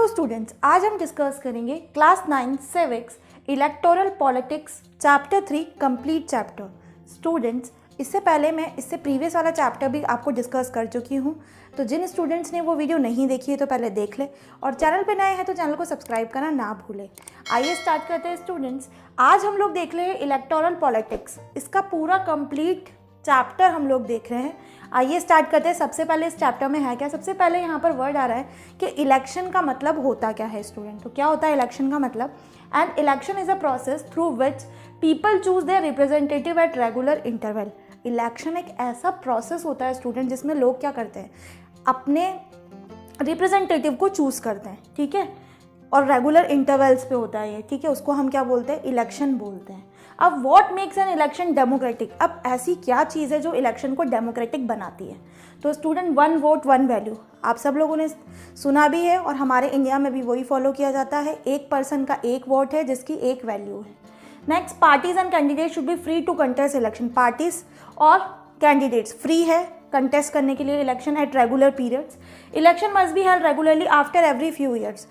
Students, आज हम discuss करेंगे class 9 civics electoral politics chapter 3 complete chapter. Students, इससे पहले मैं इससे प्रीवियस वाला चैप्टर भी आपको डिस्कस कर चुकी हूँ, तो जिन स्टूडेंट्स ने वो वीडियो नहीं देखी है तो पहले देख ले और चैनल पे नए हैं तो चैनल को सब्सक्राइब करना ना भूलें। आइए स्टार्ट करते हैं स्टूडेंट्स। आज हम लोग देख रहे हैं इलेक्टोरल पॉलिटिक्स, इसका पूरा कंप्लीट चैप्टर हम लोग देख रहे हैं। आइए स्टार्ट करते हैं। सबसे पहले इस चैप्टर में है क्या, सबसे पहले यहाँ पर वर्ड आ रहा है कि इलेक्शन का मतलब होता क्या है स्टूडेंट। तो क्या होता है इलेक्शन का मतलब? And election is a process through which people choose their representative at regular interval. Election एक ऐसा प्रोसेस होता है स्टूडेंट जिसमें लोग क्या करते हैं, अपने रिप्रेजेंटेटिव को चूज करते हैं, ठीक है, और रेगुलर इंटरवल्स पे होता है ये, ठीक है, उसको हम क्या बोलते हैं, इलेक्शन बोलते हैं। अब what makes an election democratic, अब ऐसी क्या चीज़ है जो इलेक्शन को डेमोक्रेटिक बनाती है? तो स्टूडेंट, 1 वोट 1 वैल्यू, आप सब लोगों ने सुना भी है और हमारे इंडिया में भी वही फॉलो किया जाता है। एक पर्सन का एक वोट है जिसकी एक वैल्यू है। Next, parties and candidate should be free to contest election. Parties और कैंडिडेट्स फ्री है कंटेस्ट करने के लिए election at regular periods. Election must be held regularly after every few years,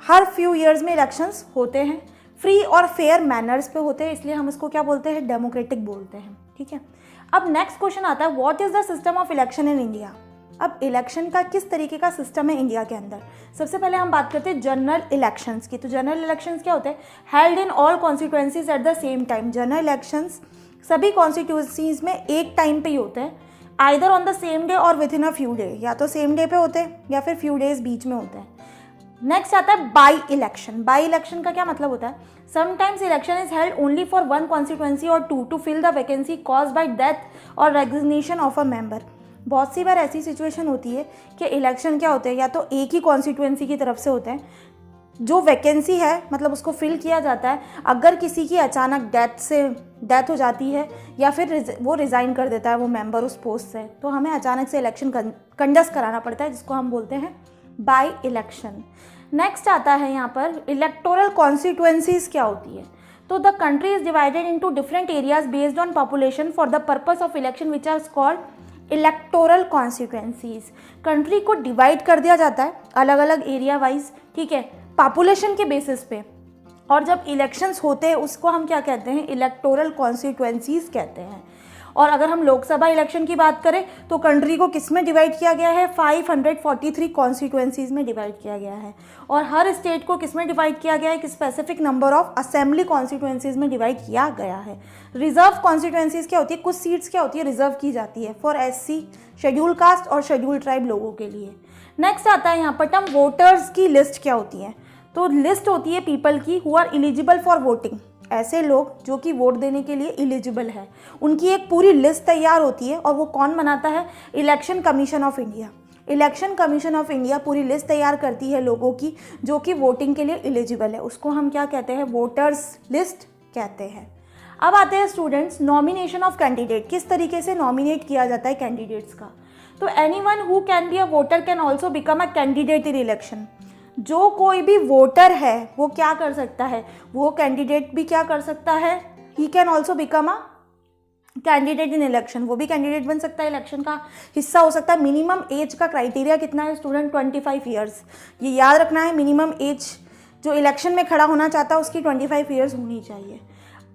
हर फ्यू ईयर्स में इलेक्शंस होते हैं। फ्री और फेयर मैनर्स पे होते हैं, इसलिए हम इसको क्या बोलते हैं, डेमोक्रेटिक बोलते हैं, ठीक है। अब नेक्स्ट क्वेश्चन आता है, what is the system of election in India. अब इलेक्शन का किस तरीके का सिस्टम है इंडिया के अंदर। सबसे पहले हम बात करते हैं जनरल इलेक्शंस की। तो जनरल इलेक्शंस क्या होते हैं, held in all constituencies at the same time. General elections सभी कॉन्स्टिट्यूएंसीज में एक टाइम पे ही होते हैं, either on the same day और within a few day, या तो सेम डे पे होते हैं या फिर फ्यू डेज बीच में होते हैं। नेक्स्ट आता है बाई इलेक्शन। बाई इलेक्शन का क्या मतलब होता है, sometimes election is held only for 1 constituency और 2 to fill the vacancy caused by death और रेजिग्नेशन ऑफ अ मेंबर। बहुत सी बार ऐसी सिचुएशन होती है कि इलेक्शन क्या होते हैं, या तो एक ही कॉन्स्टिट्यूएंसी की तरफ से होते हैं, जो वैकेंसी है मतलब उसको फिल किया जाता है। अगर किसी की अचानक डेथ हो जाती है या फिर वो रिज़ाइन कर देता है वो मेंबर उस पोस्ट से, तो हमें अचानक से इलेक्शन कंडक्ट कराना पड़ता है, जिसको हम बोलते हैं बाई इलेक्शन। नेक्स्ट आता है यहाँ पर इलेक्टोरल कॉन्स्टिट्यूएंसीज क्या होती है। तो the country is divided into different areas based on population for the purpose of election which are called electoral constituencies. Country को डिवाइड कर दिया जाता है अलग अलग एरिया वाइज, ठीक है, पॉपुलेशन के बेसिस पे, और जब इलेक्शंस होते हैं उसको हम क्या कहते हैं, इलेक्टोरल कॉन्स्टिट्यूएंसीज कहते हैं। और अगर हम लोकसभा इलेक्शन की बात करें तो कंट्री को किस में डिवाइड किया गया है, 543 कॉन्स्टिट्यूएंसीज में डिवाइड किया गया है। और हर स्टेट को किस में डिवाइड किया गया है, कि specific number of assembly constituencies में डिवाइड किया गया है। रिजर्व कॉन्स्टिट्यूएंसीज क्या होती है, कुछ सीट्स क्या होती है, रिजर्व की जाती है फॉर SC, शेड्यूल कास्ट और शेड्यूल ट्राइब लोगों के लिए। नेक्स्ट आता है यहाँ पर टर्म वोटर्स की लिस्ट क्या होती है। तो लिस्ट होती है पीपल की who are eligible for voting, ऐसे लोग जो कि वोट देने के लिए एलिजिबल है, उनकी एक पूरी लिस्ट तैयार होती है। और वो कौन बनाता है, election commission of India. Election commission of India पूरी लिस्ट तैयार करती है लोगों की जो कि वोटिंग के लिए एलिजिबल है, उसको हम क्या कहते हैं, वोटर्स लिस्ट कहते हैं। अब आते हैं स्टूडेंट्स नॉमिनेशन ऑफ कैंडिडेट, किस तरीके से नॉमिनेट किया जाता है कैंडिडेट्स का। तो anyone who can be a voter can also become a candidate in election. जो कोई भी वोटर है वो क्या कर सकता है, वो कैंडिडेट भी क्या कर सकता है, he can also become a candidate in election. वो भी कैंडिडेट बन सकता है, इलेक्शन का हिस्सा हो सकता है। मिनिमम एज का क्राइटेरिया कितना है स्टूडेंट, 25 ईयर्स, ये याद रखना है। मिनिमम एज जो इलेक्शन में खड़ा होना चाहता है उसकी 25 ईयर्स होनी चाहिए।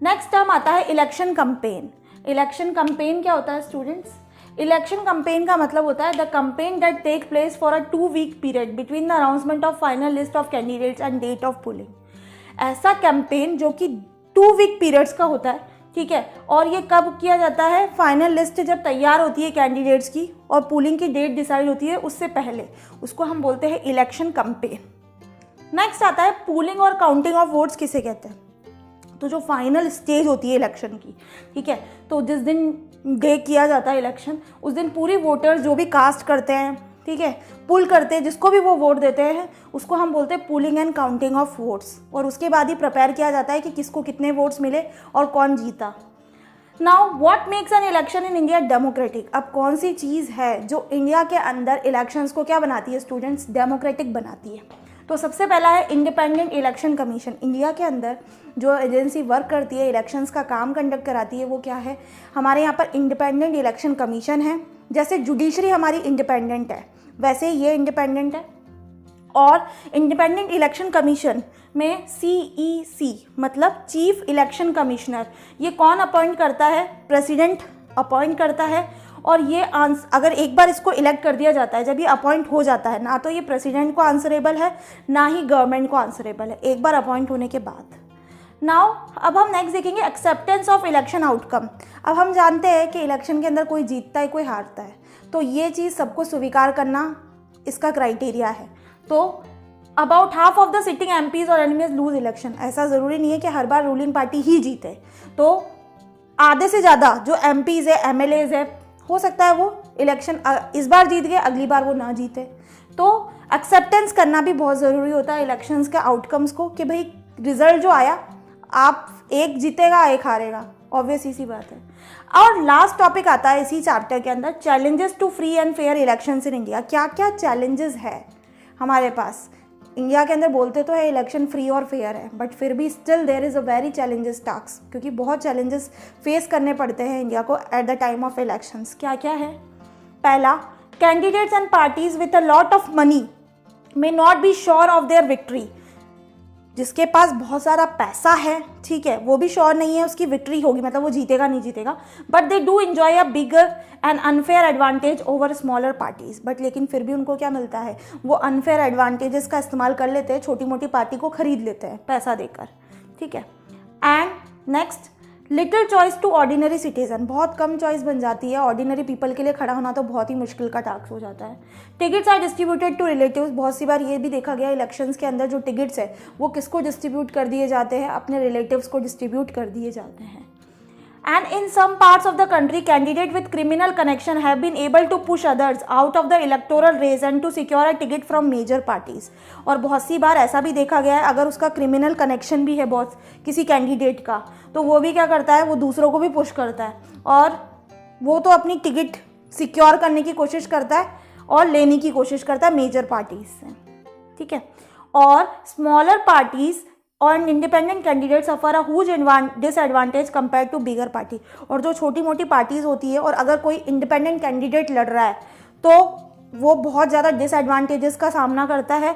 नेक्स्ट टर्म आता है इलेक्शन कंपेन। इलेक्शन कंपेन क्या होता है स्टूडेंट्स, इलेक्शन कंपेन का मतलब होता है the campaign that take place for a 2 week period between the announcement of final list of candidates and date of polling. ऐसा कैंपेन जो कि 2 वीक पीरियड्स का होता है, ठीक है, और ये कब किया जाता है, फाइनल लिस्ट जब तैयार होती है कैंडिडेट्स की और पोलिंग की डेट डिसाइड होती है उससे पहले, उसको हम बोलते हैं इलेक्शन कंपेन। नेक्स्ट आता है पोलिंग और काउंटिंग ऑफ वोट्स किसे कहते हैं। तो जो फाइनल स्टेज होती है इलेक्शन की, ठीक है, तो जिस दिन डे किया जाता है इलेक्शन, उस दिन पूरी वोटर्स जो भी कास्ट करते हैं, ठीक है, पुल करते हैं, जिसको भी वो वोट देते हैं उसको हम बोलते हैं pulling and counting of votes. और उसके बाद ही प्रिपेयर किया जाता है कि किसको कितने वोट्स मिले और कौन जीता। Now what makes an election in India democratic. अब कौन सी चीज़ है जो इंडिया के अंदर इलेक्शंस को क्या बनाती है स्टूडेंट्स, डेमोक्रेटिक बनाती है। तो सबसे पहला है इंडिपेंडेंट इलेक्शन कमीशन। इंडिया के अंदर जो एजेंसी वर्क करती है, इलेक्शंस का काम कंडक्ट कराती है, वो क्या है, हमारे यहाँ पर इंडिपेंडेंट इलेक्शन कमीशन है। जैसे जुडिशरी हमारी इंडिपेंडेंट है, वैसे ये इंडिपेंडेंट है। और इंडिपेंडेंट इलेक्शन कमीशन में CEC मतलब चीफ इलेक्शन कमिश्नर, ये कौन अपॉइंट करता है? प्रेसिडेंट अपॉइंट करता है। और ये अगर एक बार इसको इलेक्ट कर दिया जाता है, जब ये अपॉइंट हो जाता है, ना तो ये प्रेसिडेंट को आंसरेबल है, ना ही गवर्नमेंट को आंसरेबल है, एक बार अपॉइंट होने के बाद। नाउ अब हम नेक्स्ट देखेंगे एक्सेप्टेंस ऑफ इलेक्शन आउटकम। अब हम जानते हैं कि इलेक्शन के अंदर कोई जीतता है, कोई हारता है, तो ये चीज़ सबको स्वीकार करना इसका क्राइटेरिया है। तो about half of the sitting MPs और MLAs लूज इलेक्शन। ऐसा ज़रूरी नहीं है कि हर बार रूलिंग पार्टी ही जीते, तो आधे से ज़्यादा जो MPs है, MLAs है, हो सकता है वो इलेक्शन इस बार जीत गए, अगली बार वो ना जीते। तो एक्सेप्टेंस करना भी बहुत ज़रूरी होता है इलेक्शंस के आउटकम्स को, कि भाई रिजल्ट जो आया, आप एक जीतेगा एक हारेगा, ऑब्वियस इसी बात है। और लास्ट टॉपिक आता है इसी चैप्टर के अंदर, challenges to free and fair elections in India. क्या क्या चैलेंजेस है हमारे पास? इंडिया के अंदर बोलते तो है इलेक्शन फ्री और फेयर है, बट फिर भी still there is a very challenges task, क्योंकि बहुत चैलेंजेस फेस करने पड़ते हैं इंडिया को at the time of elections. क्या क्या है? पहला, candidates and parties with a lot of money may not be sure of their victory. जिसके पास बहुत सारा पैसा है, ठीक है, वो भी श्योर नहीं है उसकी विक्ट्री होगी, मतलब वो जीतेगा नहीं जीतेगा, but they do enjoy a bigger and unfair advantage over smaller parties. But लेकिन फिर भी उनको क्या मिलता है? वो अनफेयर एडवांटेजेस का इस्तेमाल कर लेते हैं, छोटी मोटी पार्टी को खरीद लेते हैं पैसा देकर, ठीक है। And next, little choice to ordinary citizen. बहुत कम चॉइस बन जाती है, ऑर्डिनरी पीपल के लिए खड़ा होना तो बहुत ही मुश्किल का टास्क हो जाता है। Tickets are distributed to relatives. बहुत सी बार ये भी देखा गया इलेक्शंस के अंदर जो टिकट्स है वो किसको डिस्ट्रीब्यूट कर दिए जाते हैं? अपने रिलेटिव्स को डिस्ट्रीब्यूट कर दिए जाते हैं। And in some parts of the country, candidates with criminal connection have been able to push others out of the electoral race and to secure a ticket from major parties. और बहुत सी बार ऐसा भी देखा गया है, अगर उसका क्रिमिनल कनेक्शन भी है बहुत किसी कैंडिडेट का, तो वो भी क्या करता है? वो दूसरों को भी पुश करता है और वो तो अपनी टिकट सिक्योर करने की कोशिश करता है और लेने की कोशिश करता है मेजर पार्टीज से, ठीक है। और स्मॉलर पार्टीज और independent candidate suffer a huge disadvantage compare to bigger party. और जो छोटी मोटी पार्टीज होती है और अगर कोई इंडिपेंडेंट कैंडिडेट लड़ रहा है तो वो बहुत ज़्यादा डिसएडवांटेजेस का सामना करता है,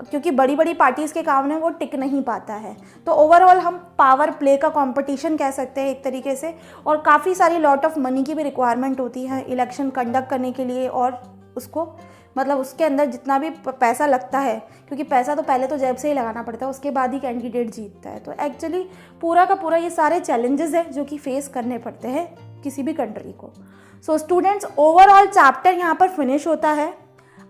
क्योंकि बड़ी बड़ी पार्टीज़ के कारण वो टिक नहीं पाता है। तो ओवरऑल हम पावर प्ले का कंपटीशन कह सकते हैं एक तरीके से, और काफ़ी सारी लॉट ऑफ मनी की भी रिक्वायरमेंट होती है इलेक्शन कंडक्ट करने के लिए, और उसको मतलब उसके अंदर जितना भी पैसा लगता है, क्योंकि पैसा तो पहले तो जेब से ही लगाना पड़ता है, उसके बाद ही कैंडिडेट जीतता है। तो एक्चुअली पूरा का पूरा ये सारे चैलेंजेस हैं जो कि फेस करने पड़ते हैं किसी भी कंट्री को। सो स्टूडेंट्स, ओवरऑल चैप्टर यहाँ पर फिनिश होता है।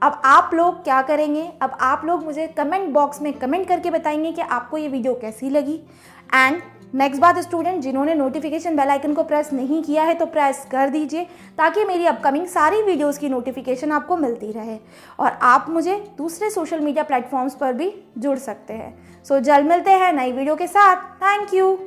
अब आप लोग क्या करेंगे? अब आप लोग मुझे कमेंट बॉक्स में कमेंट करके बताएंगे कि आपको ये वीडियो कैसी लगी। एंड नेक्स्ट बात स्टूडेंट, जिन्होंने नोटिफिकेशन बेल आइकन को प्रेस नहीं किया है तो प्रेस कर दीजिए, ताकि मेरी अपकमिंग सारी वीडियोस की नोटिफिकेशन आपको मिलती रहे। और आप मुझे दूसरे सोशल मीडिया प्लेटफॉर्म्स पर भी जुड़ सकते हैं। सो जल्द मिलते हैं नई वीडियो के साथ। Thank you.